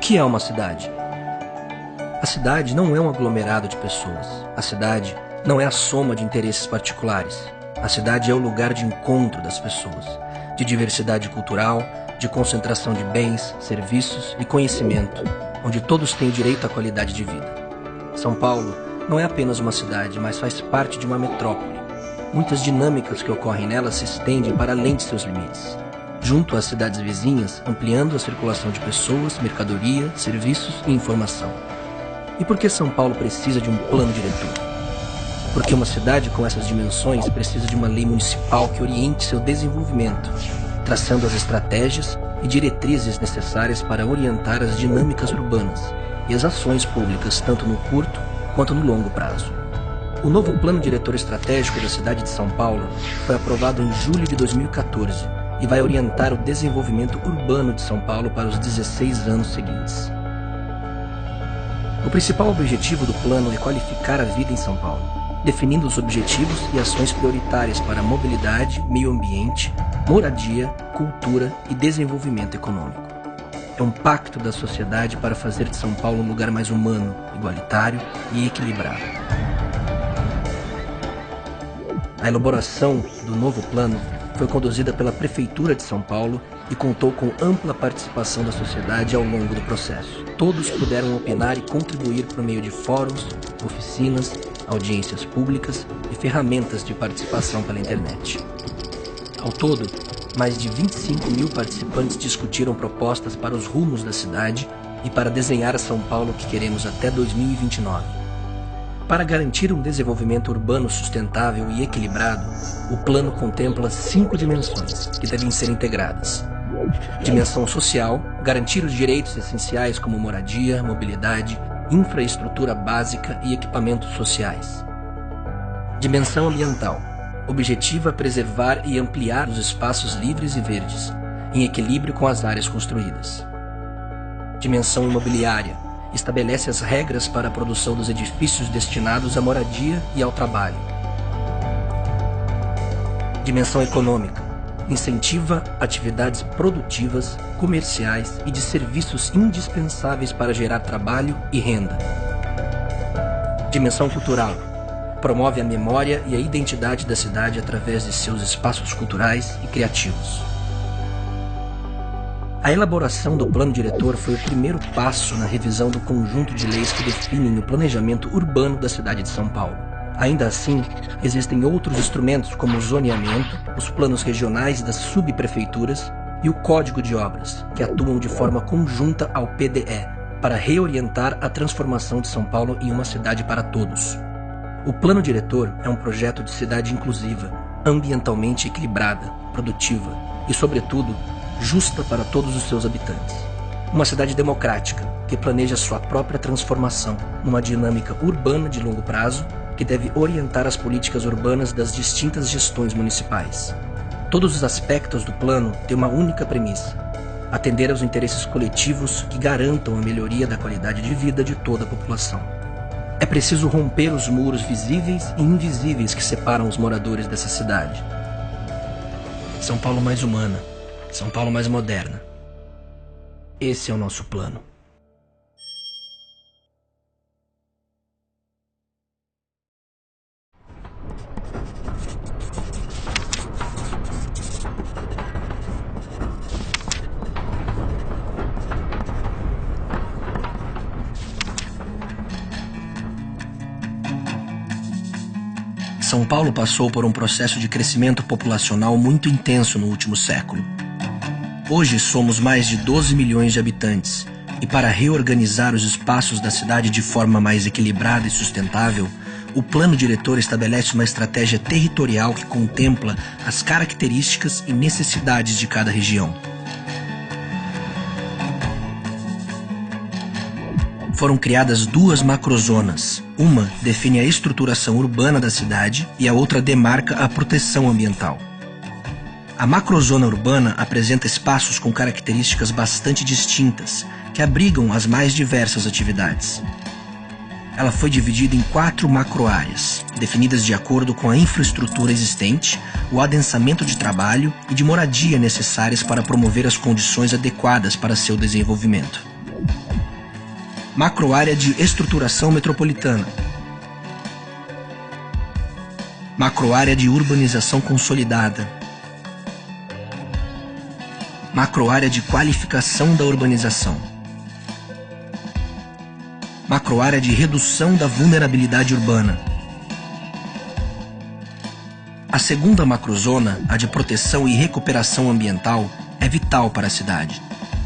que é uma cidade? A cidade não é um aglomerado de pessoas. A cidade não é a soma de interesses particulares. A cidade é o lugar de encontro das pessoas, de diversidade cultural, de concentração de bens, serviços e conhecimento, onde todos têm direito à qualidade de vida. São Paulo não é apenas uma cidade, mas faz parte de uma metrópole. Muitas dinâmicas que ocorrem nela se estendem para além de seus limites, junto às cidades vizinhas, ampliando a circulação de pessoas, mercadoria, serviços e informação. E por que São Paulo precisa de um plano diretor? Porque uma cidade com essas dimensões precisa de uma lei municipal que oriente seu desenvolvimento, traçando as estratégias e diretrizes necessárias para orientar as dinâmicas urbanas e as ações públicas, tanto no curto quanto no longo prazo. O novo Plano Diretor Estratégico da cidade de São Paulo foi aprovado em julho de 2014 e vai orientar o desenvolvimento urbano de São Paulo para os 16 anos seguintes. O principal objetivo do plano é qualificar a vida em São Paulo, definindo os objetivos e ações prioritárias para mobilidade, meio ambiente, moradia, cultura e desenvolvimento econômico. É um pacto da sociedade para fazer de São Paulo um lugar mais humano, igualitário e equilibrado. A elaboração do novo plano foi conduzida pela Prefeitura de São Paulo e contou com ampla participação da sociedade ao longo do processo. Todos puderam opinar e contribuir por meio de fóruns, oficinas, audiências públicas e ferramentas de participação pela internet. Ao todo, mais de 25 mil participantes discutiram propostas para os rumos da cidade e para desenhar a São Paulo que queremos até 2029. Para garantir um desenvolvimento urbano sustentável e equilibrado, o plano contempla 5 dimensões que devem ser integradas. Dimensão social, garantir os direitos essenciais como moradia, mobilidade, infraestrutura básica e equipamentos sociais. Dimensão ambiental, objetiva preservar e ampliar os espaços livres e verdes, em equilíbrio com as áreas construídas. Dimensão imobiliária, estabelece as regras para a produção dos edifícios destinados à moradia e ao trabalho. Dimensão econômica, incentiva atividades produtivas, comerciais e de serviços indispensáveis para gerar trabalho e renda. Dimensão cultural, promove a memória e a identidade da cidade através de seus espaços culturais e criativos. A elaboração do plano diretor foi o primeiro passo na revisão do conjunto de leis que definem o planejamento urbano da cidade de São Paulo. Ainda assim, existem outros instrumentos como o zoneamento, os planos regionais das subprefeituras e o Código de Obras, que atuam de forma conjunta ao PDE, para reorientar a transformação de São Paulo em uma cidade para todos. O plano diretor é um projeto de cidade inclusiva, ambientalmente equilibrada, produtiva e, sobretudo, justa para todos os seus habitantes. Uma cidade democrática, que planeja sua própria transformação numa dinâmica urbana de longo prazo que deve orientar as políticas urbanas das distintas gestões municipais. Todos os aspectos do plano têm uma única premissa: atender aos interesses coletivos que garantam a melhoria da qualidade de vida de toda a população. É preciso romper os muros visíveis e invisíveis que separam os moradores dessa cidade. São Paulo mais humana, São Paulo mais moderna. Esse é o nosso plano. São Paulo passou por um processo de crescimento populacional muito intenso no último século. Hoje somos mais de 12 milhões de habitantes, e para reorganizar os espaços da cidade de forma mais equilibrada e sustentável, o plano diretor estabelece uma estratégia territorial que contempla as características e necessidades de cada região. Foram criadas 2 macrozonas. Uma define a estruturação urbana da cidade e a outra demarca a proteção ambiental. A macrozona urbana apresenta espaços com características bastante distintas, que abrigam as mais diversas atividades. Ela foi dividida em 4 macroáreas, definidas de acordo com a infraestrutura existente, o adensamento de trabalho e de moradia necessárias para promover as condições adequadas para seu desenvolvimento. Macroárea de estruturação metropolitana. Macroárea de urbanização consolidada. Macroárea de qualificação da urbanização. Macroárea de redução da vulnerabilidade urbana. A segunda macrozona, a de proteção e recuperação ambiental, é vital para a cidade.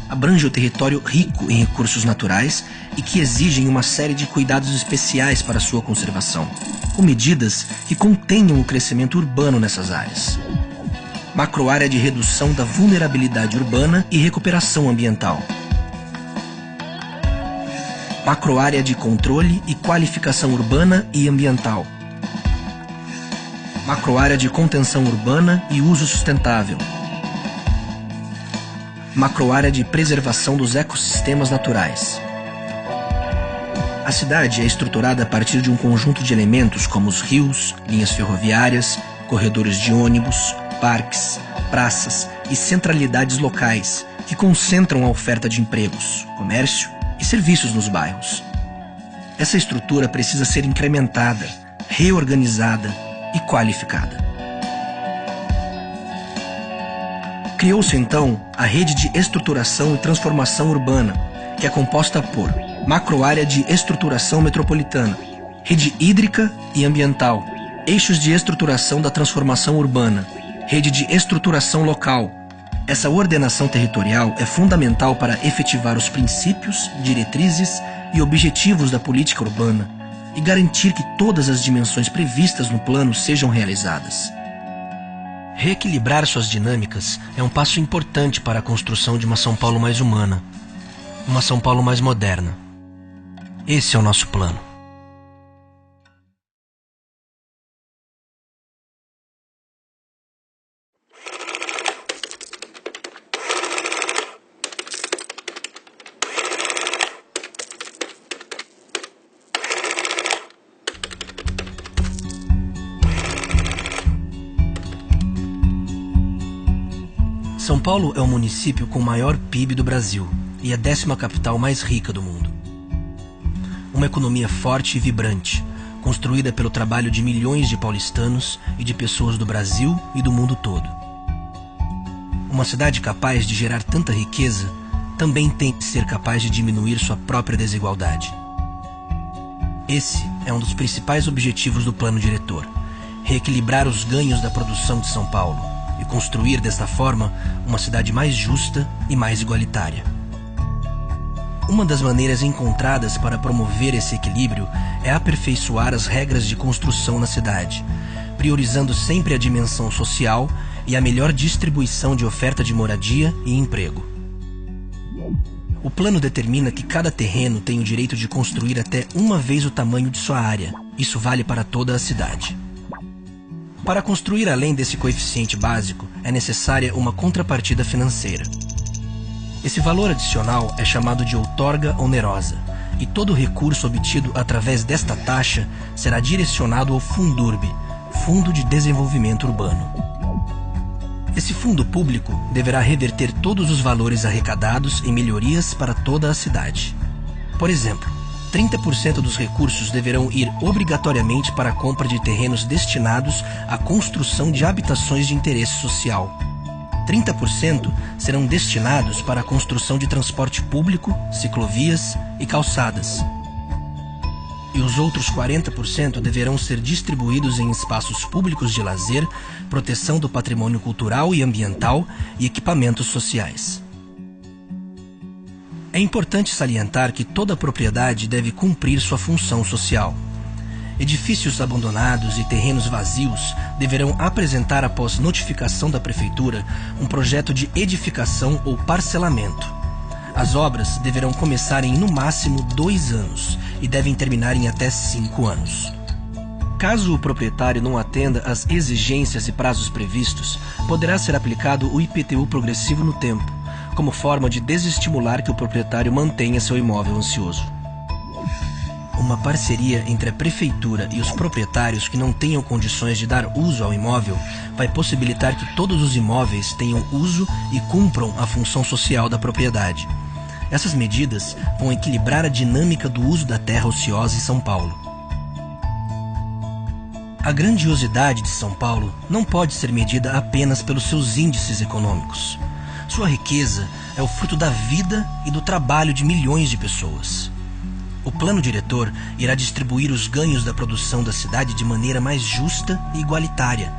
Abrange o território rico em recursos naturais e que exigem uma série de cuidados especiais para sua conservação, com medidas que contenham o crescimento urbano nessas áreas. Macroárea de redução da vulnerabilidade urbana e recuperação ambiental. Macroárea de controle e qualificação urbana e ambiental. Macroárea de contenção urbana e uso sustentável. Macroárea de preservação dos ecossistemas naturais. A cidade é estruturada a partir de um conjunto de elementos como os rios, linhas ferroviárias, corredores de ônibus, parques, praças e centralidades locais que concentram a oferta de empregos, comércio e serviços nos bairros. Essa estrutura precisa ser incrementada, reorganizada e qualificada. Criou-se então a Rede de Estruturação e Transformação Urbana, que é composta por Macroárea de Estruturação Metropolitana, Rede Hídrica e Ambiental, Eixos de Estruturação da Transformação Urbana, Rede de Estruturação Local. Essa ordenação territorial é fundamental para efetivar os princípios, diretrizes e objetivos da política urbana e garantir que todas as dimensões previstas no plano sejam realizadas. Reequilibrar suas dinâmicas é um passo importante para a construção de uma São Paulo mais humana, uma São Paulo mais moderna. Esse é o nosso plano. São Paulo é o município com o maior PIB do Brasil e a 10ª capital mais rica do mundo. Uma economia forte e vibrante, construída pelo trabalho de milhões de paulistanos e de pessoas do Brasil e do mundo todo. Uma cidade capaz de gerar tanta riqueza também tem que ser capaz de diminuir sua própria desigualdade. Esse é um dos principais objetivos do plano diretor: reequilibrar os ganhos da produção de São Paulo e construir desta forma uma cidade mais justa e mais igualitária. Uma das maneiras encontradas para promover esse equilíbrio é aperfeiçoar as regras de construção na cidade, priorizando sempre a dimensão social e a melhor distribuição de oferta de moradia e emprego. O plano determina que cada terreno tem o direito de construir até uma vez o tamanho de sua área. Isso vale para toda a cidade. Para construir além desse coeficiente básico, é necessária uma contrapartida financeira. Esse valor adicional é chamado de outorga onerosa, e todo recurso obtido através desta taxa será direcionado ao Fundurb, Fundo de Desenvolvimento Urbano. Esse fundo público deverá reverter todos os valores arrecadados em melhorias para toda a cidade. Por exemplo, 30% dos recursos deverão ir obrigatoriamente para a compra de terrenos destinados à construção de habitações de interesse social. 30% serão destinados para a construção de transporte público, ciclovias e calçadas. E os outros 40% deverão ser distribuídos em espaços públicos de lazer, proteção do patrimônio cultural e ambiental e equipamentos sociais. É importante salientar que toda propriedade deve cumprir sua função social. Edifícios abandonados e terrenos vazios deverão apresentar, após notificação da prefeitura, um projeto de edificação ou parcelamento. As obras deverão começar em, no máximo, 2 anos e devem terminar em até 5 anos. Caso o proprietário não atenda às exigências e prazos previstos, poderá ser aplicado o IPTU progressivo no tempo, como forma de desestimular que o proprietário mantenha seu imóvel ocioso. Uma parceria entre a prefeitura e os proprietários que não tenham condições de dar uso ao imóvel vai possibilitar que todos os imóveis tenham uso e cumpram a função social da propriedade. Essas medidas vão equilibrar a dinâmica do uso da terra ociosa em São Paulo. A grandiosidade de São Paulo não pode ser medida apenas pelos seus índices econômicos. Sua riqueza é o fruto da vida e do trabalho de milhões de pessoas. O plano diretor irá distribuir os ganhos da produção da cidade de maneira mais justa e igualitária,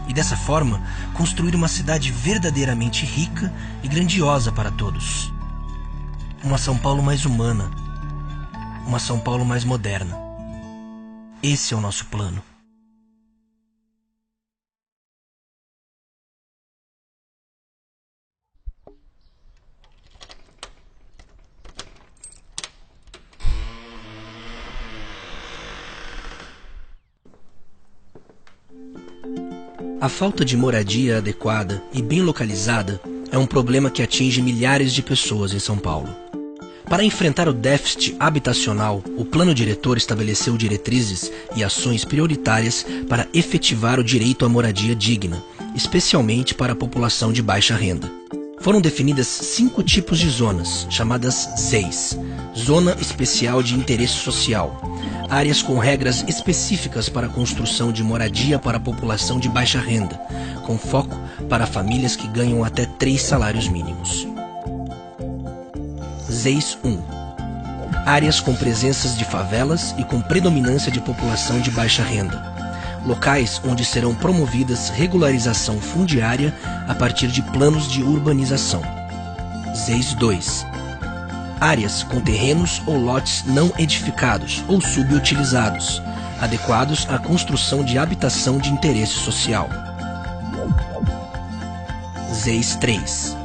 e dessa forma construir uma cidade verdadeiramente rica e grandiosa para todos. Uma São Paulo mais humana, uma São Paulo mais moderna. Esse é o nosso plano. A falta de moradia adequada e bem localizada é um problema que atinge milhares de pessoas em São Paulo. Para enfrentar o déficit habitacional, o plano diretor estabeleceu diretrizes e ações prioritárias para efetivar o direito à moradia digna, especialmente para a população de baixa renda. Foram definidas 5 tipos de zonas, chamadas ZEIS, Zona Especial de Interesse Social, áreas com regras específicas para a construção de moradia para a população de baixa renda, com foco para famílias que ganham até 3 salários mínimos. ZEIS 1. Áreas com presenças de favelas e com predominância de população de baixa renda. Locais onde serão promovidas regularização fundiária a partir de planos de urbanização. ZEIS 2. Áreas com terrenos ou lotes não edificados ou subutilizados, adequados à construção de habitação de interesse social. ZEIS 3.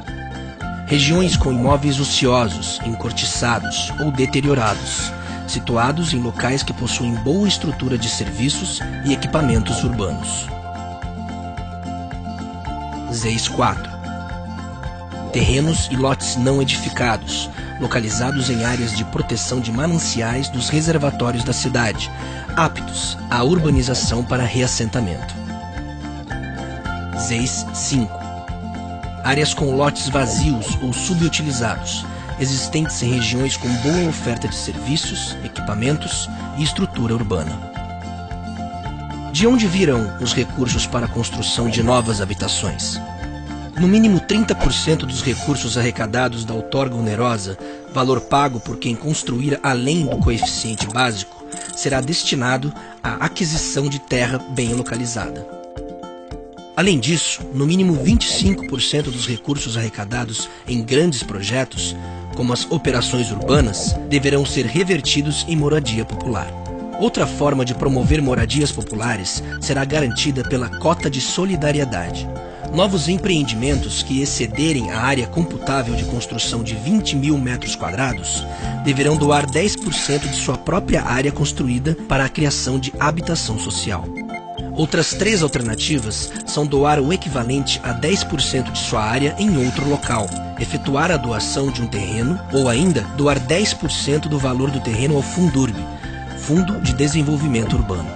Regiões com imóveis ociosos, encortiçados ou deteriorados, situados em locais que possuem boa estrutura de serviços e equipamentos urbanos. ZEIS 4. Terrenos e lotes não edificados, localizados em áreas de proteção de mananciais dos reservatórios da cidade, aptos à urbanização para reassentamento. ZEIS 5. Áreas com lotes vazios ou subutilizados, existentes em regiões com boa oferta de serviços, equipamentos e estrutura urbana. De onde virão os recursos para a construção de novas habitações? No mínimo 30% dos recursos arrecadados da outorga onerosa, valor pago por quem construir além do coeficiente básico, será destinado à aquisição de terra bem localizada. Além disso, no mínimo 25% dos recursos arrecadados em grandes projetos, como as operações urbanas, deverão ser revertidos em moradia popular. Outra forma de promover moradias populares será garantida pela cota de solidariedade. Novos empreendimentos que excederem a área computável de construção de 20 mil metros quadrados deverão doar 10% de sua própria área construída para a criação de habitação social. Outras 3 alternativas são doar o equivalente a 10% de sua área em outro local, efetuar a doação de um terreno ou ainda doar 10% do valor do terreno ao Fundurb, Fundo de Desenvolvimento Urbano.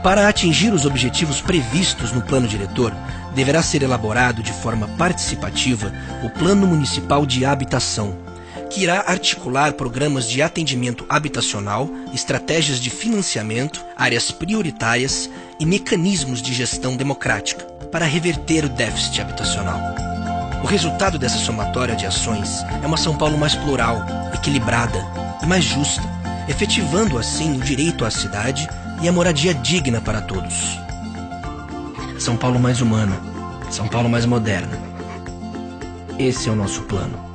Para atingir os objetivos previstos no plano diretor, deverá ser elaborado de forma participativa o Plano Municipal de Habitação, que irá articular programas de atendimento habitacional, estratégias de financiamento, áreas prioritárias e mecanismos de gestão democrática para reverter o déficit habitacional. O resultado dessa somatória de ações é uma São Paulo mais plural, equilibrada e mais justa, efetivando assim o direito à cidade e a moradia digna para todos. São Paulo mais humana, São Paulo mais moderna. Esse é o nosso plano.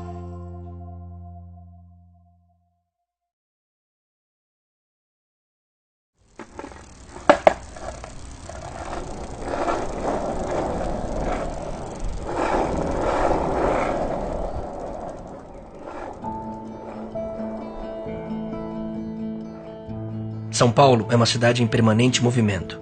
São Paulo é uma cidade em permanente movimento.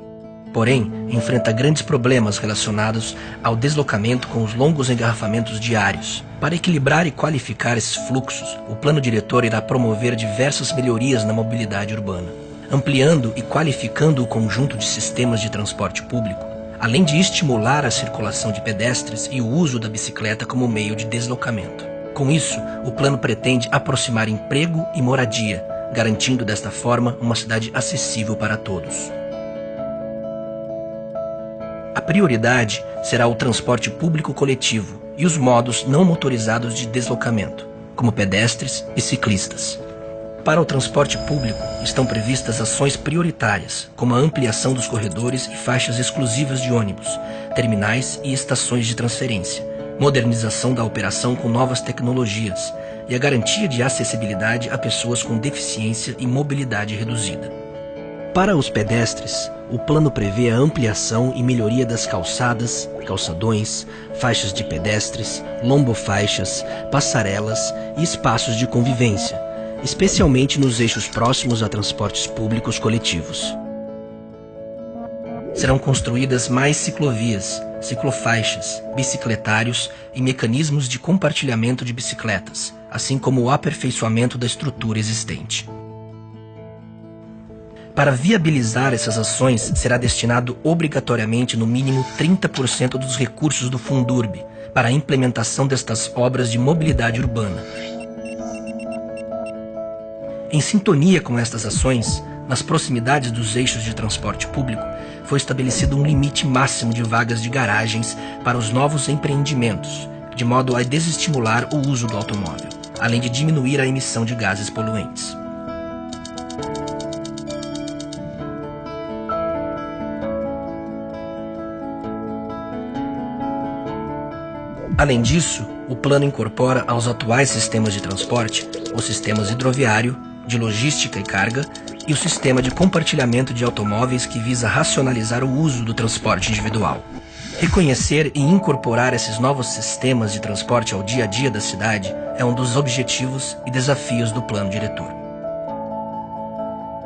Porém, enfrenta grandes problemas relacionados ao deslocamento com os longos engarrafamentos diários. Para equilibrar e qualificar esses fluxos, o plano diretor irá promover diversas melhorias na mobilidade urbana, ampliando e qualificando o conjunto de sistemas de transporte público, além de estimular a circulação de pedestres e o uso da bicicleta como meio de deslocamento. Com isso, o plano pretende aproximar emprego e moradia, garantindo desta forma uma cidade acessível para todos. A prioridade será o transporte público coletivo e os modos não motorizados de deslocamento, como pedestres e ciclistas. Para o transporte público, estão previstas ações prioritárias, como a ampliação dos corredores e faixas exclusivas de ônibus, terminais e estações de transferência, modernização da operação com novas tecnologias e a garantia de acessibilidade a pessoas com deficiência e mobilidade reduzida. Para os pedestres, o plano prevê a ampliação e melhoria das calçadas, calçadões, faixas de pedestres, lombofaixas, passarelas e espaços de convivência, especialmente nos eixos próximos a transportes públicos coletivos. Serão construídas mais ciclovias, ciclofaixas, bicicletários e mecanismos de compartilhamento de bicicletas, assim como o aperfeiçoamento da estrutura existente. Para viabilizar essas ações, será destinado obrigatoriamente no mínimo 30% dos recursos do Fundurb para a implementação destas obras de mobilidade urbana. Em sintonia com estas ações, nas proximidades dos eixos de transporte público, foi estabelecido um limite máximo de vagas de garagens para os novos empreendimentos, de modo a desestimular o uso do automóvel, além de diminuir a emissão de gases poluentes. Além disso, o plano incorpora aos atuais sistemas de transporte os sistemas hidroviário, de logística e carga e o sistema de compartilhamento de automóveis que visa racionalizar o uso do transporte individual. Reconhecer e incorporar esses novos sistemas de transporte ao dia a dia da cidade é um dos objetivos e desafios do plano diretor.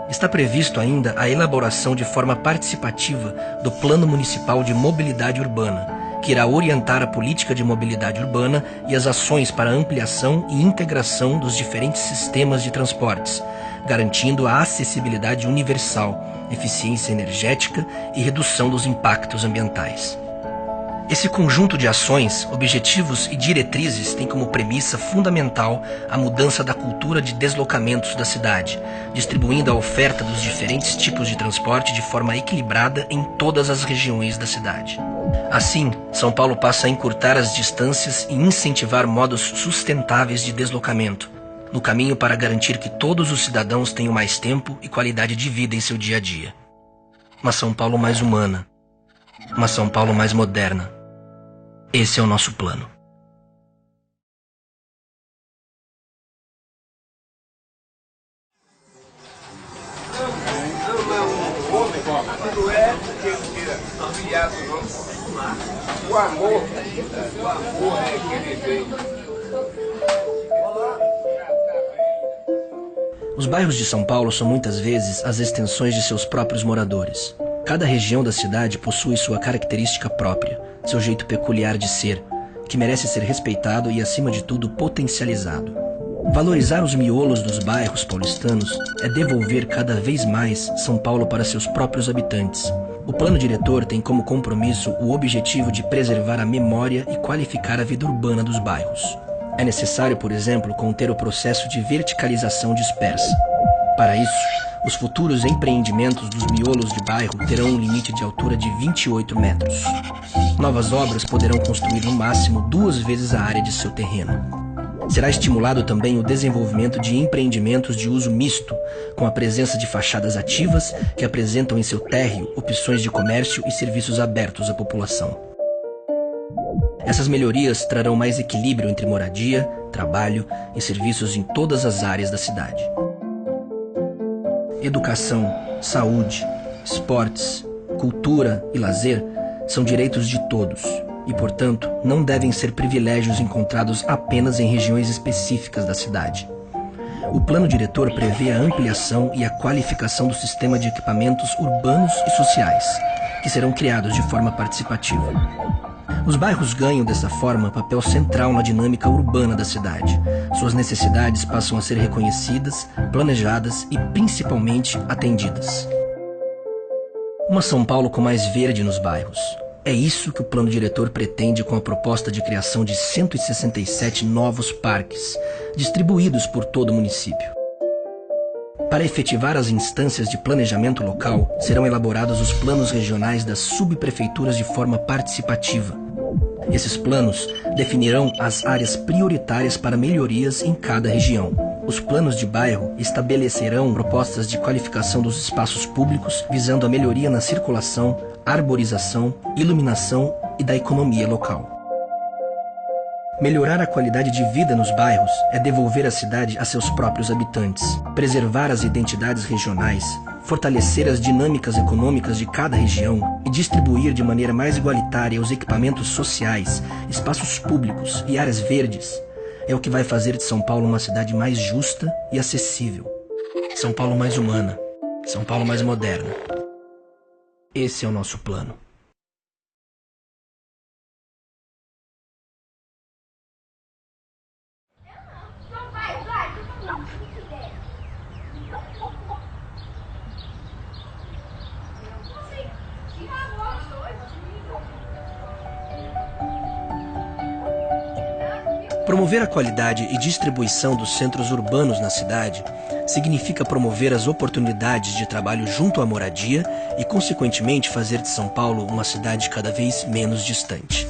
Está previsto ainda a elaboração de forma participativa do Plano Municipal de Mobilidade Urbana, que irá orientar a política de mobilidade urbana e as ações para ampliação e integração dos diferentes sistemas de transportes, garantindo a acessibilidade universal, eficiência energética e redução dos impactos ambientais. Esse conjunto de ações, objetivos e diretrizes tem como premissa fundamental a mudança da cultura de deslocamentos da cidade, distribuindo a oferta dos diferentes tipos de transporte de forma equilibrada em todas as regiões da cidade. Assim, São Paulo passa a encurtar as distâncias e incentivar modos sustentáveis de deslocamento, no caminho para garantir que todos os cidadãos tenham mais tempo e qualidade de vida em seu dia a dia. Uma São Paulo mais humana, uma São Paulo mais moderna. Esse é o nosso plano. Não é viado, não. O amor é que ele vem. Os bairros de São Paulo são muitas vezes as extensões de seus próprios moradores. Cada região da cidade possui sua característica própria, seu jeito peculiar de ser, que merece ser respeitado e, acima de tudo, potencializado. Valorizar os miolos dos bairros paulistanos é devolver cada vez mais São Paulo para seus próprios habitantes. O plano diretor tem como compromisso o objetivo de preservar a memória e qualificar a vida urbana dos bairros. É necessário, por exemplo, conter o processo de verticalização dispersa. Para isso, os futuros empreendimentos dos miolos de bairro terão um limite de altura de 28 metros. Novas obras poderão construir no máximo 2 vezes a área de seu terreno. Será estimulado também o desenvolvimento de empreendimentos de uso misto, com a presença de fachadas ativas que apresentam em seu térreo opções de comércio e serviços abertos à população. Essas melhorias trarão mais equilíbrio entre moradia, trabalho e serviços em todas as áreas da cidade. Educação, saúde, esportes, cultura e lazer são direitos de todos e, portanto, não devem ser privilégios encontrados apenas em regiões específicas da cidade. O plano diretor prevê a ampliação e a qualificação do sistema de equipamentos urbanos e sociais, que serão criados de forma participativa. Os bairros ganham, dessa forma, papel central na dinâmica urbana da cidade. Suas necessidades passam a ser reconhecidas, planejadas e, principalmente, atendidas. Uma São Paulo com mais verde nos bairros, É isso que o plano diretor pretende com a proposta de criação de 167 novos parques, distribuídos por todo o município. Para efetivar as instâncias de planejamento local, serão elaborados os planos regionais das subprefeituras de forma participativa. Esses planos definirão as áreas prioritárias para melhorias em cada região. Os planos de bairro estabelecerão propostas de qualificação dos espaços públicos, visando a melhoria na circulação, arborização, iluminação e da economia local. Melhorar a qualidade de vida nos bairros é devolver a cidade a seus próprios habitantes, preservar as identidades regionais, fortalecer as dinâmicas econômicas de cada região e distribuir de maneira mais igualitária os equipamentos sociais, espaços públicos e áreas verdes é o que vai fazer de São Paulo uma cidade mais justa e acessível. São Paulo mais humana, São Paulo mais moderna. Esse é o nosso plano. Promover a qualidade e distribuição dos centros urbanos na cidade significa promover as oportunidades de trabalho junto à moradia e, consequentemente, fazer de São Paulo uma cidade cada vez menos distante.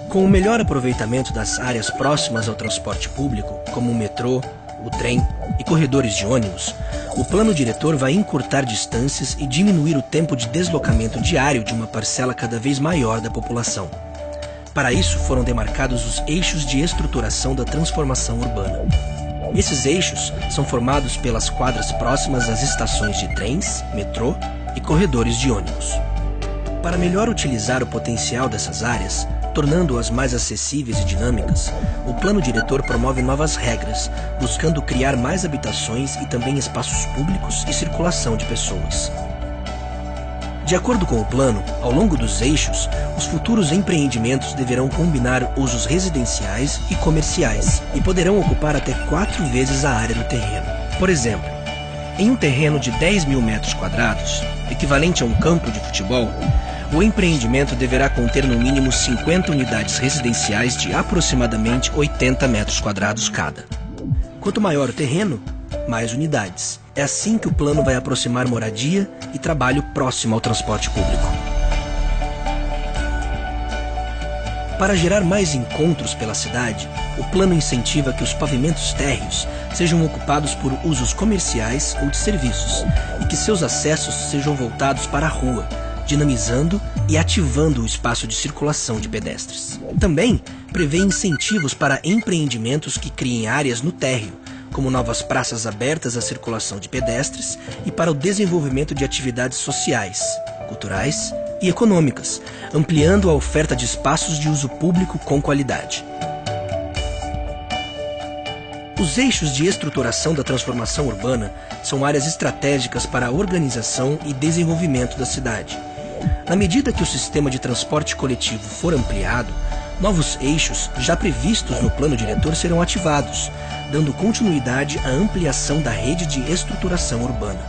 Com o melhor aproveitamento das áreas próximas ao transporte público, como o metrô, o trem e corredores de ônibus, o plano diretor vai encurtar distâncias e diminuir o tempo de deslocamento diário de uma parcela cada vez maior da população. Para isso, foram demarcados os eixos de estruturação da transformação urbana. Esses eixos são formados pelas quadras próximas às estações de trens, metrô e corredores de ônibus. Para melhor utilizar o potencial dessas áreas, tornando-as mais acessíveis e dinâmicas, o plano diretor promove novas regras, buscando criar mais habitações e também espaços públicos e circulação de pessoas. De acordo com o plano, ao longo dos eixos, os futuros empreendimentos deverão combinar usos residenciais e comerciais e poderão ocupar até 4 vezes a área do terreno. Por exemplo, em um terreno de 10 mil metros quadrados, equivalente a um campo de futebol, o empreendimento deverá conter no mínimo 50 unidades residenciais de aproximadamente 80 metros quadrados cada. Quanto maior o terreno, mais unidades. É assim que o plano vai aproximar moradia e trabalho próximo ao transporte público. Para gerar mais encontros pela cidade, o plano incentiva que os pavimentos térreos sejam ocupados por usos comerciais ou de serviços e que seus acessos sejam voltados para a rua, dinamizando e ativando o espaço de circulação de pedestres. Também prevê incentivos para empreendimentos que criem áreas no térreo, como novas praças abertas à circulação de pedestres e para o desenvolvimento de atividades sociais, culturais e econômicas, ampliando a oferta de espaços de uso público com qualidade. Os eixos de estruturação da transformação urbana são áreas estratégicas para a organização e desenvolvimento da cidade. Na medida que o sistema de transporte coletivo for ampliado, novos eixos já previstos no plano diretor serão ativados, dando continuidade à ampliação da rede de estruturação urbana.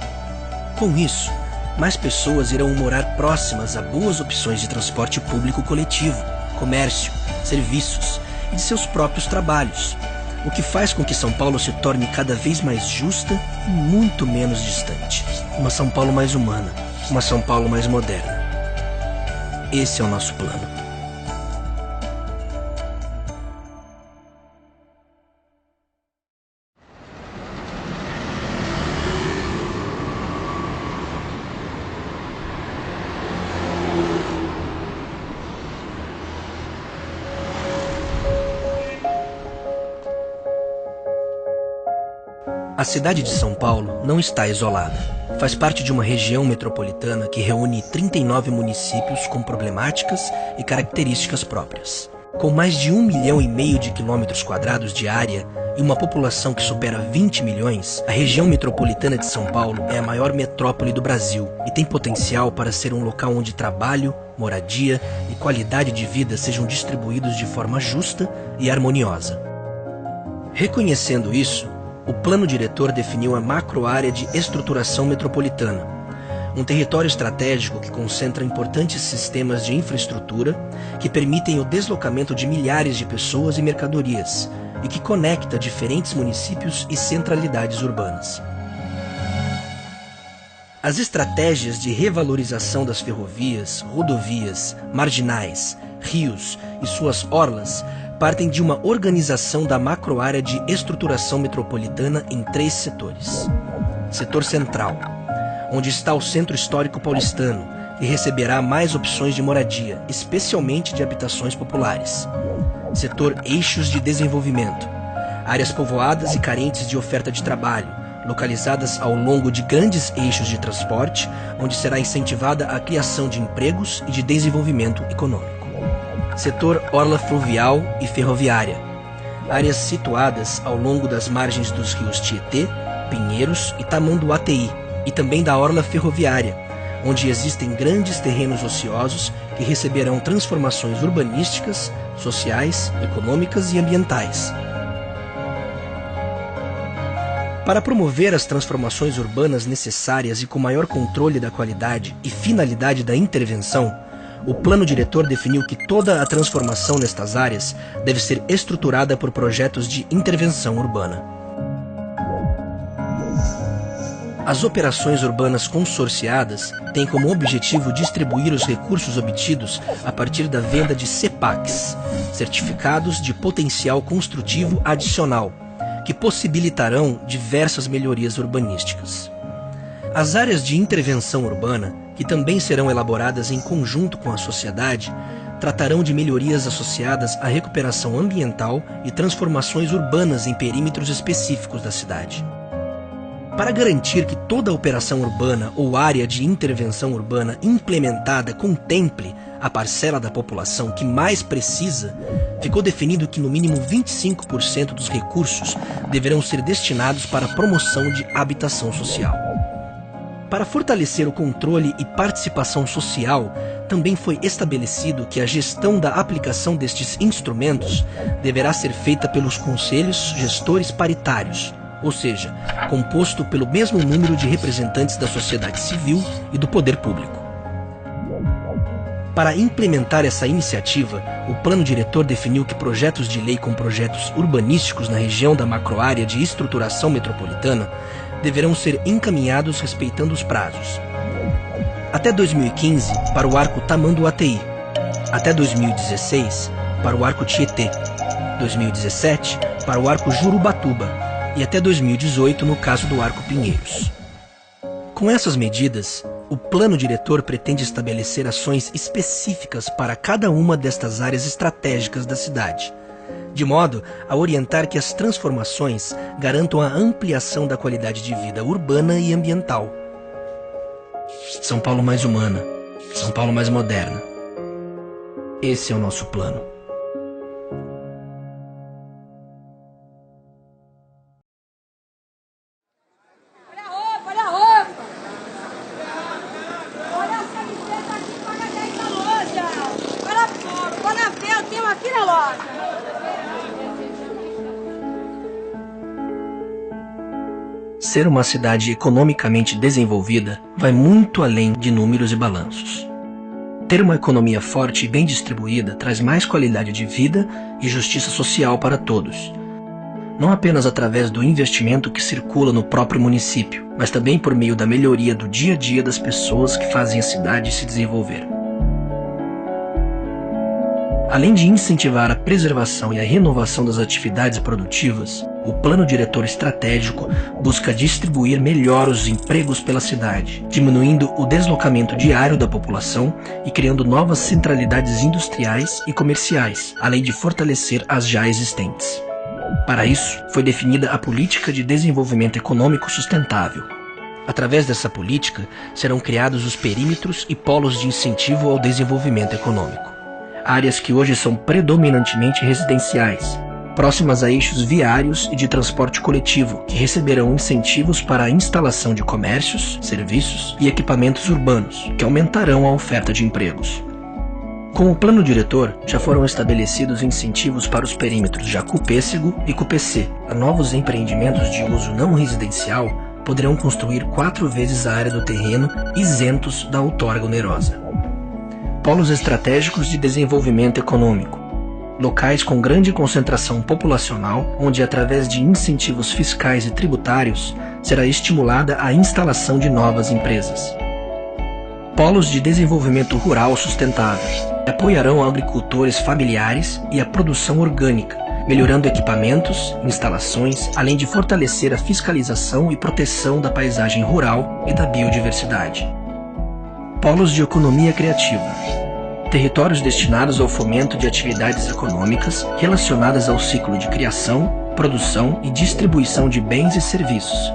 Com isso, mais pessoas irão morar próximas a boas opções de transporte público coletivo, comércio, serviços e de seus próprios trabalhos, o que faz com que São Paulo se torne cada vez mais justa e muito menos distante. Uma São Paulo mais humana, uma São Paulo mais moderna. Esse é o nosso plano. A cidade de São Paulo não está isolada. Faz parte de uma região metropolitana que reúne 39 municípios com problemáticas e características próprias. Com mais de 1,5 milhão de quilômetros quadrados de área e uma população que supera 20 milhões, a região metropolitana de São Paulo é a maior metrópole do Brasil e tem potencial para ser um local onde trabalho, moradia e qualidade de vida sejam distribuídos de forma justa e harmoniosa. Reconhecendo isso, o plano diretor definiu a macroárea de estruturação metropolitana, Um território estratégico que concentra importantes sistemas de infraestrutura que permitem o deslocamento de milhares de pessoas e mercadorias e que conecta diferentes municípios e centralidades urbanas. As estratégias de revalorização das ferrovias, rodovias, marginais, rios e suas orlas partem de uma organização da macroárea de estruturação metropolitana em 3 setores. Setor central, onde está o Centro Histórico Paulistano, que receberá mais opções de moradia, especialmente de habitações populares. Setor eixos de desenvolvimento, áreas povoadas e carentes de oferta de trabalho, localizadas ao longo de grandes eixos de transporte, onde será incentivada a criação de empregos e de desenvolvimento econômico. Setor orla fluvial e ferroviária, áreas situadas ao longo das margens dos rios Tietê, Pinheiros e Tamanduateí, e também da orla ferroviária, onde existem grandes terrenos ociosos que receberão transformações urbanísticas, sociais, econômicas e ambientais. Para promover as transformações urbanas necessárias e com maior controle da qualidade e finalidade da intervenção, o plano diretor definiu que toda a transformação nestas áreas deve ser estruturada por projetos de intervenção urbana. As operações urbanas consorciadas têm como objetivo distribuir os recursos obtidos a partir da venda de CEPACs, Certificados de Potencial Construtivo Adicional, que possibilitarão diversas melhorias urbanísticas. As áreas de intervenção urbana, que também serão elaboradas em conjunto com a sociedade, tratarão de melhorias associadas à recuperação ambiental e transformações urbanas em perímetros específicos da cidade. Para garantir que toda operação urbana ou área de intervenção urbana implementada contemple a parcela da população que mais precisa, ficou definido que no mínimo 25% dos recursos deverão ser destinados para a promoção de habitação social. Para fortalecer o controle e participação social, também foi estabelecido que a gestão da aplicação destes instrumentos deverá ser feita pelos conselhos gestores paritários, ou seja, composto pelo mesmo número de representantes da sociedade civil e do poder público. Para implementar essa iniciativa, o plano diretor definiu que projetos de lei com projetos urbanísticos na região da macroárea de estruturação metropolitana deverão ser encaminhados respeitando os prazos. Até 2015, para o arco Tamanduateí. Até 2016, para o arco Tietê. 2017, para o arco Jurubatuba. E até 2018, no caso do arco Pinheiros. Com essas medidas, o plano diretor pretende estabelecer ações específicas para cada uma destas áreas estratégicas da cidade, de modo a orientar que as transformações garantam a ampliação da qualidade de vida urbana e ambiental. São Paulo mais humana, São Paulo mais moderna. Esse é o nosso plano. Ser uma cidade economicamente desenvolvida vai muito além de números e balanços. Ter uma economia forte e bem distribuída traz mais qualidade de vida e justiça social para todos. Não apenas através do investimento que circula no próprio município, mas também por meio da melhoria do dia a dia das pessoas que fazem a cidade se desenvolver. Além de incentivar a preservação e a renovação das atividades produtivas, o plano diretor estratégico busca distribuir melhor os empregos pela cidade, diminuindo o deslocamento diário da população e criando novas centralidades industriais e comerciais, além de fortalecer as já existentes. Para isso, foi definida a Política de Desenvolvimento Econômico Sustentável. Através dessa política, serão criados os perímetros e polos de incentivo ao desenvolvimento econômico. Áreas que hoje são predominantemente residenciais, próximas a eixos viários e de transporte coletivo, que receberão incentivos para a instalação de comércios, serviços e equipamentos urbanos, que aumentarão a oferta de empregos. Com o plano diretor, já foram estabelecidos incentivos para os perímetros Jacú-Pêssego e Cupecê, a novos empreendimentos de uso não residencial, poderão construir 4 vezes a área do terreno isentos da outorga onerosa. Polos estratégicos de desenvolvimento econômico. Locais com grande concentração populacional, onde através de incentivos fiscais e tributários será estimulada a instalação de novas empresas. Polos de desenvolvimento rural sustentável. Apoiarão agricultores familiares e a produção orgânica, melhorando equipamentos, instalações, além de fortalecer a fiscalização e proteção da paisagem rural e da biodiversidade. Polos de economia criativa. Territórios destinados ao fomento de atividades econômicas relacionadas ao ciclo de criação, produção e distribuição de bens e serviços.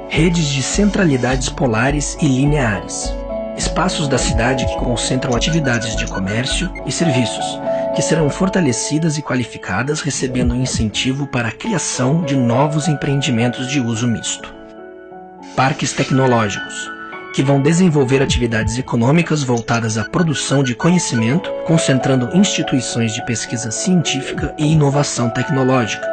Redes de centralidades polares e lineares. Espaços da cidade que concentram atividades de comércio e serviços, que serão fortalecidas e qualificadas, recebendo incentivo para a criação de novos empreendimentos de uso misto. Parques tecnológicos, que vão desenvolver atividades econômicas voltadas à produção de conhecimento, concentrando instituições de pesquisa científica e inovação tecnológica.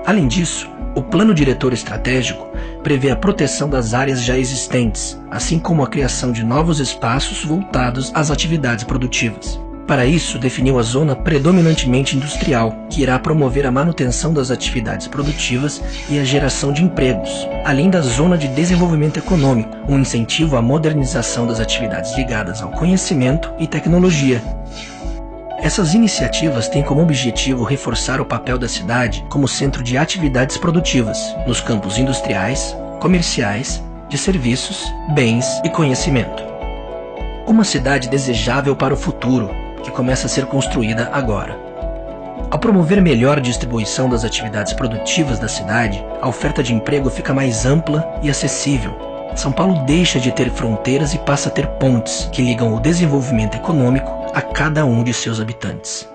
Além disso, o Plano Diretor Estratégico prevê a proteção das áreas já existentes, assim como a criação de novos espaços voltados às atividades produtivas. Para isso, definiu a zona predominantemente industrial, que irá promover a manutenção das atividades produtivas e a geração de empregos, além da zona de desenvolvimento econômico, um incentivo à modernização das atividades ligadas ao conhecimento e tecnologia. Essas iniciativas têm como objetivo reforçar o papel da cidade como centro de atividades produtivas, nos campos industriais, comerciais, de serviços, bens e conhecimento. Uma cidade desejável para o futuro, que começa a ser construída agora. Ao promover melhor distribuição das atividades produtivas da cidade, a oferta de emprego fica mais ampla e acessível. São Paulo deixa de ter fronteiras e passa a ter pontes que ligam o desenvolvimento econômico a cada um de seus habitantes.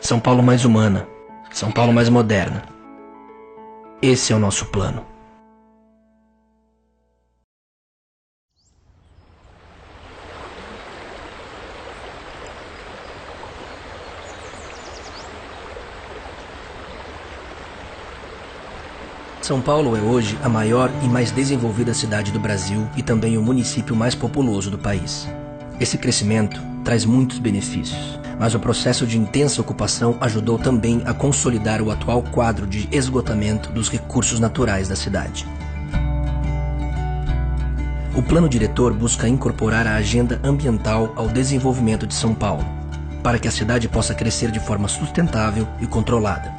São Paulo mais humana, São Paulo mais moderna. Esse é o nosso plano. São Paulo é hoje a maior e mais desenvolvida cidade do Brasil e também o município mais populoso do país. Esse crescimento traz muitos benefícios, mas o processo de intensa ocupação ajudou também a consolidar o atual quadro de esgotamento dos recursos naturais da cidade. O plano diretor busca incorporar a agenda ambiental ao desenvolvimento de São Paulo, para que a cidade possa crescer de forma sustentável e controlada.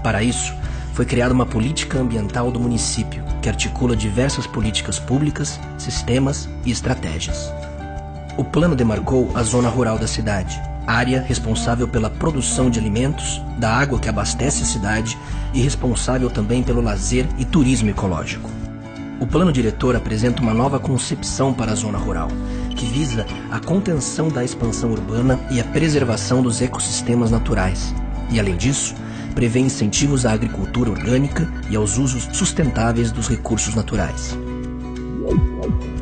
Para isso, foi criada uma política ambiental do município, que articula diversas políticas públicas, sistemas e estratégias. O plano demarcou a zona rural da cidade, área responsável pela produção de alimentos, da água que abastece a cidade e responsável também pelo lazer e turismo ecológico. O plano diretor apresenta uma nova concepção para a zona rural, que visa a contenção da expansão urbana e a preservação dos ecossistemas naturais. E, além disso, prevê incentivos à agricultura orgânica e aos usos sustentáveis dos recursos naturais.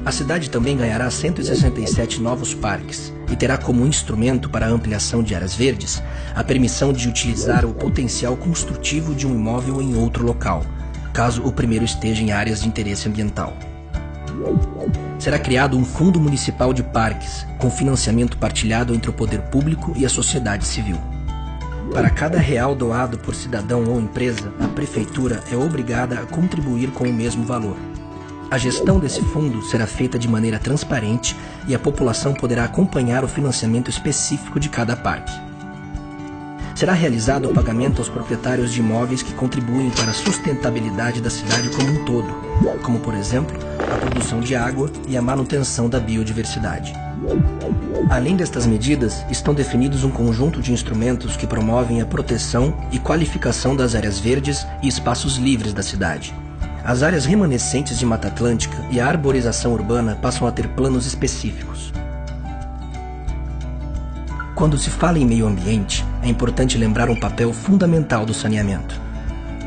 A cidade também ganhará 167 novos parques e terá como instrumento para a ampliação de áreas verdes a permissão de utilizar o potencial construtivo de um imóvel em outro local, caso o primeiro esteja em áreas de interesse ambiental. Será criado um fundo municipal de parques, com financiamento partilhado entre o poder público e a sociedade civil. Para cada real doado por cidadão ou empresa, a prefeitura é obrigada a contribuir com o mesmo valor. A gestão desse fundo será feita de maneira transparente e a população poderá acompanhar o financiamento específico de cada parque. Será realizado o pagamento aos proprietários de imóveis que contribuem para a sustentabilidade da cidade como um todo, como, por exemplo, a produção de água e a manutenção da biodiversidade. Além destas medidas, estão definidos um conjunto de instrumentos que promovem a proteção e qualificação das áreas verdes e espaços livres da cidade. As áreas remanescentes de Mata Atlântica e a arborização urbana passam a ter planos específicos. Quando se fala em meio ambiente, é importante lembrar um papel fundamental do saneamento.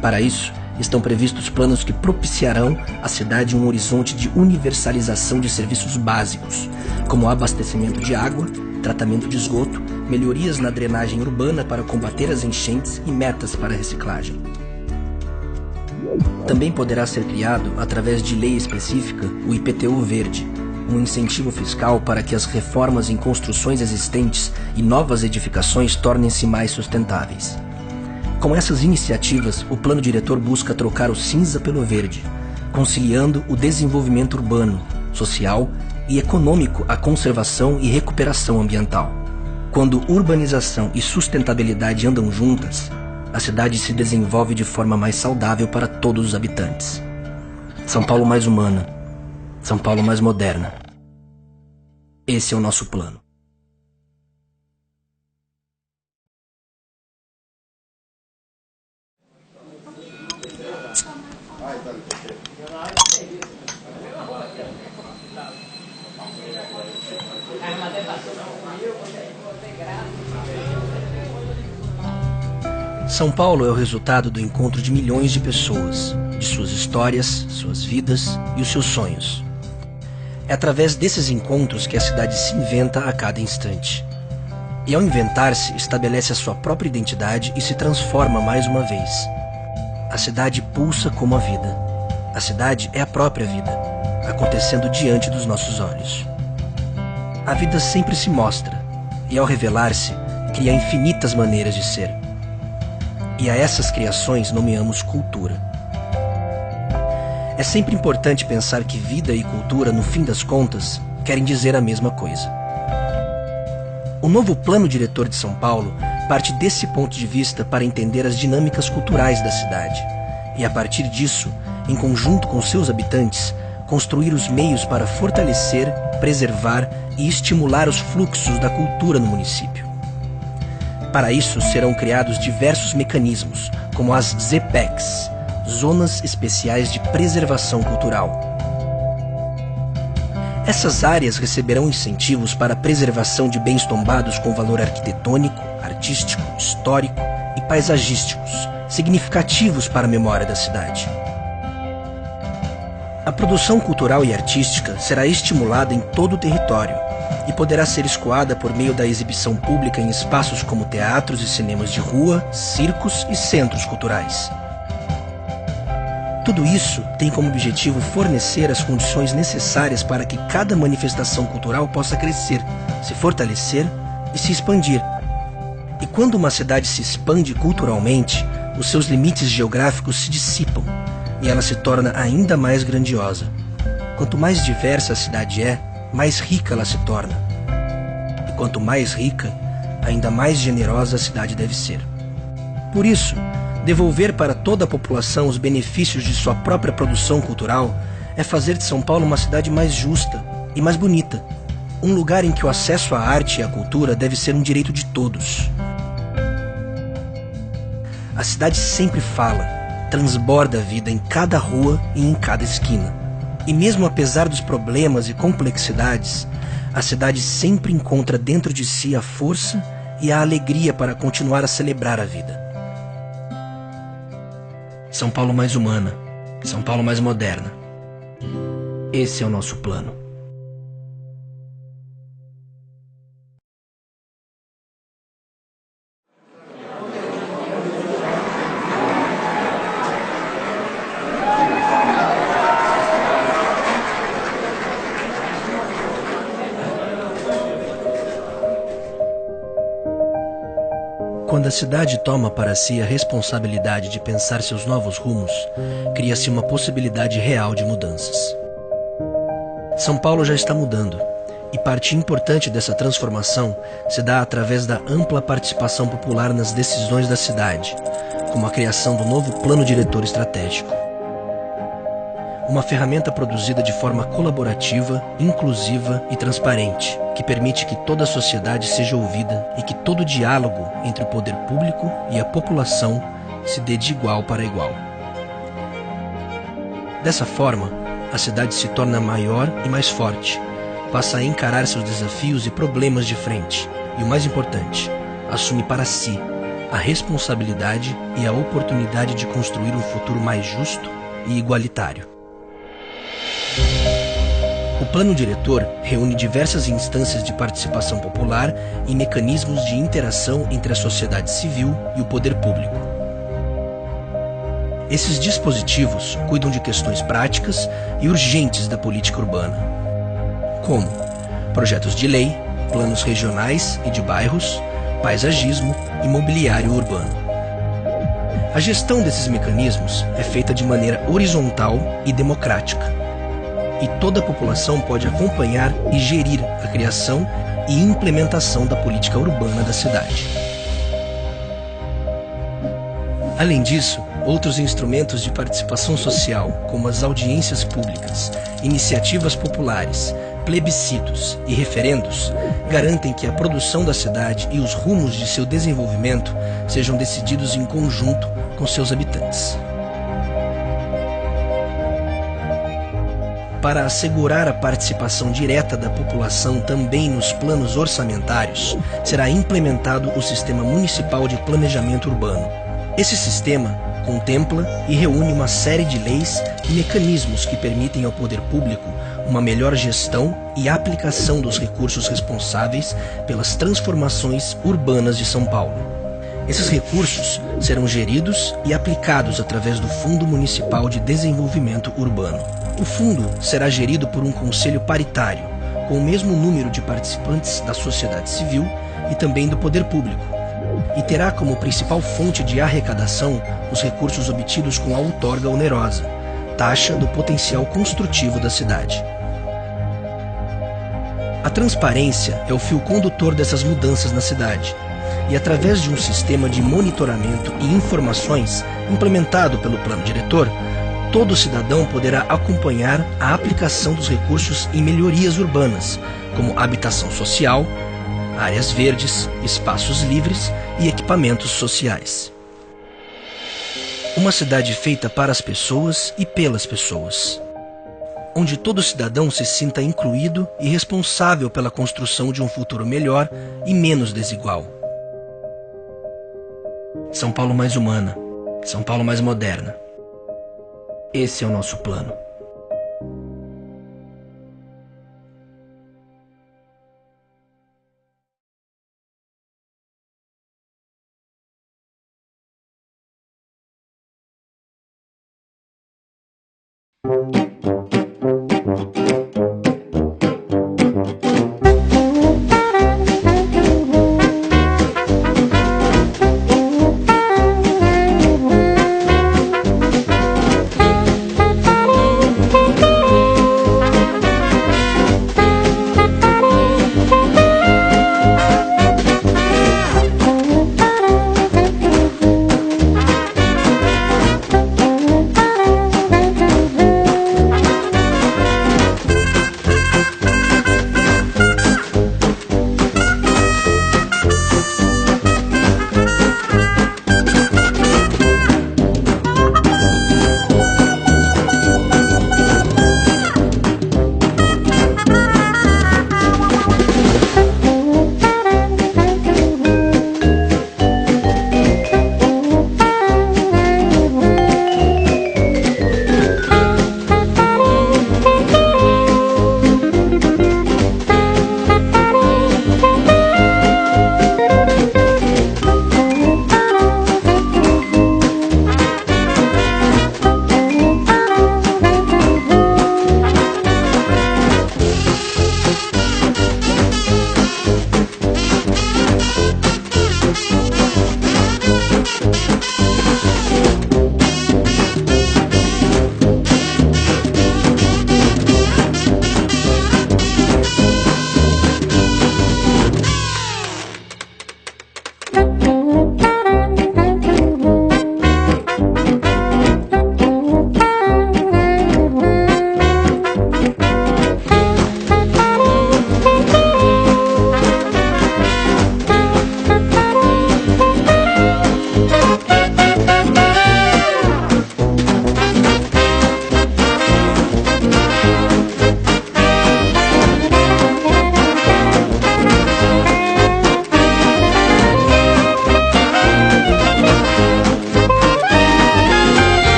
Para isso, estão previstos planos que propiciarão à cidade um horizonte de universalização de serviços básicos, como abastecimento de água, tratamento de esgoto, melhorias na drenagem urbana para combater as enchentes e metas para a reciclagem. Também poderá ser criado, através de lei específica, o IPTU verde, um incentivo fiscal para que as reformas em construções existentes e novas edificações tornem-se mais sustentáveis. Com essas iniciativas, o plano diretor busca trocar o cinza pelo verde, conciliando o desenvolvimento urbano, social e econômico à conservação e recuperação ambiental. Quando urbanização e sustentabilidade andam juntas, a cidade se desenvolve de forma mais saudável para todos os habitantes. São Paulo mais humana, São Paulo mais moderna. Esse é o nosso plano. São Paulo é o resultado do encontro de milhões de pessoas, de suas histórias, suas vidas e os seus sonhos. É através desses encontros que a cidade se inventa a cada instante. E ao inventar-se, estabelece a sua própria identidade e se transforma mais uma vez. A cidade pulsa como a vida. A cidade é a própria vida, acontecendo diante dos nossos olhos. A vida sempre se mostra, e ao revelar-se, cria infinitas maneiras de ser. E a essas criações nomeamos cultura. É sempre importante pensar que vida e cultura, no fim das contas, querem dizer a mesma coisa. O novo plano diretor de São Paulo parte desse ponto de vista para entender as dinâmicas culturais da cidade e, a partir disso, em conjunto com seus habitantes, construir os meios para fortalecer, preservar e estimular os fluxos da cultura no município. Para isso, serão criados diversos mecanismos, como as ZPECs, Zonas Especiais de Preservação Cultural. Essas áreas receberão incentivos para a preservação de bens tombados com valor arquitetônico, artístico, histórico e paisagísticos, significativos para a memória da cidade. A produção cultural e artística será estimulada em todo o território e poderá ser escoada por meio da exibição pública em espaços como teatros e cinemas de rua, circos e centros culturais. Tudo isso tem como objetivo fornecer as condições necessárias para que cada manifestação cultural possa crescer, se fortalecer e se expandir. E quando uma cidade se expande culturalmente, os seus limites geográficos se dissipam e ela se torna ainda mais grandiosa. Quanto mais diversa a cidade é, mais rica ela se torna. E quanto mais rica, ainda mais generosa a cidade deve ser. Por isso, devolver para toda a população os benefícios de sua própria produção cultural é fazer de São Paulo uma cidade mais justa e mais bonita. Um lugar em que o acesso à arte e à cultura deve ser um direito de todos. A cidade sempre fala, transborda a vida em cada rua e em cada esquina. E mesmo apesar dos problemas e complexidades, a cidade sempre encontra dentro de si a força e a alegria para continuar a celebrar a vida. São Paulo mais humana, São Paulo mais moderna. Esse é o nosso plano. Quando a cidade toma para si a responsabilidade de pensar seus novos rumos, cria-se uma possibilidade real de mudanças. São Paulo já está mudando, e parte importante dessa transformação se dá através da ampla participação popular nas decisões da cidade, como a criação do novo Plano Diretor Estratégico. Uma ferramenta produzida de forma colaborativa, inclusiva e transparente, que permite que toda a sociedade seja ouvida e que todo diálogo entre o poder público e a população se dê de igual para igual. Dessa forma, a cidade se torna maior e mais forte, passa a encarar seus desafios e problemas de frente e, o mais importante, assume para si a responsabilidade e a oportunidade de construir um futuro mais justo e igualitário. O Plano Diretor reúne diversas instâncias de participação popular e mecanismos de interação entre a sociedade civil e o poder público. Esses dispositivos cuidam de questões práticas e urgentes da política urbana, como projetos de lei, planos regionais e de bairros, paisagismo e mobiliário urbano. A gestão desses mecanismos é feita de maneira horizontal e democrática, e toda a população pode acompanhar e gerir a criação e implementação da política urbana da cidade. Além disso, outros instrumentos de participação social, como as audiências públicas, iniciativas populares, plebiscitos e referendos, garantem que a produção da cidade e os rumos de seu desenvolvimento sejam decididos em conjunto com seus habitantes. Para assegurar a participação direta da população também nos planos orçamentários, será implementado o Sistema Municipal de Planejamento Urbano. Esse sistema contempla e reúne uma série de leis e mecanismos que permitem ao poder público uma melhor gestão e aplicação dos recursos responsáveis pelas transformações urbanas de São Paulo. Esses recursos serão geridos e aplicados através do Fundo Municipal de Desenvolvimento Urbano. O fundo será gerido por um conselho paritário, com o mesmo número de participantes da sociedade civil e também do poder público, e terá como principal fonte de arrecadação os recursos obtidos com a outorga onerosa, taxa do potencial construtivo da cidade. A transparência é o fio condutor dessas mudanças na cidade, e através de um sistema de monitoramento e informações implementado pelo plano diretor, todo cidadão poderá acompanhar a aplicação dos recursos em melhorias urbanas, como habitação social, áreas verdes, espaços livres e equipamentos sociais. Uma cidade feita para as pessoas e pelas pessoas, onde todo cidadão se sinta incluído e responsável pela construção de um futuro melhor e menos desigual. São Paulo mais humana, São Paulo mais moderna. Esse é o nosso plano.